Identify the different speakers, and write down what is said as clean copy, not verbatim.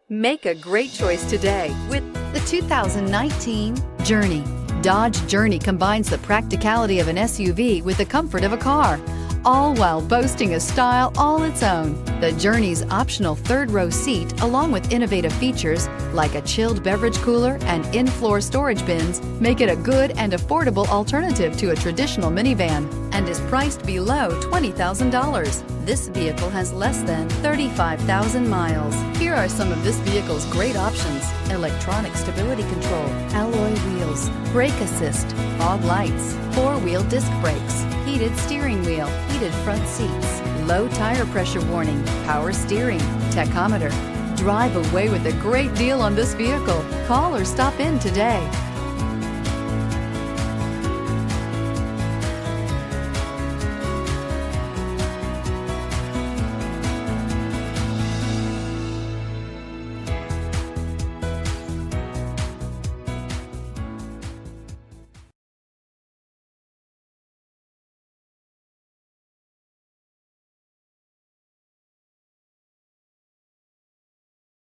Speaker 1: Make a great choice today with the 2019 Journey. Dodge Journey combines the practicality of an SUV with the comfort of a car, all while boasting a style all its own. The Journey's optional third-row seat, along with innovative features like a chilled beverage cooler and in-floor storage bins, make it a good and affordable alternative to a traditional minivan and is priced below $20,000. This vehicle has less than 35,000 miles. Here are some of this vehicle's great options: electronic stability control, alloy wheels, brake assist, fog lights, four-wheel disc brakes, heated steering wheel, heated front seats, low tire pressure warning, power steering, tachometer. Drive away with a great deal on this vehicle. Call or stop in today.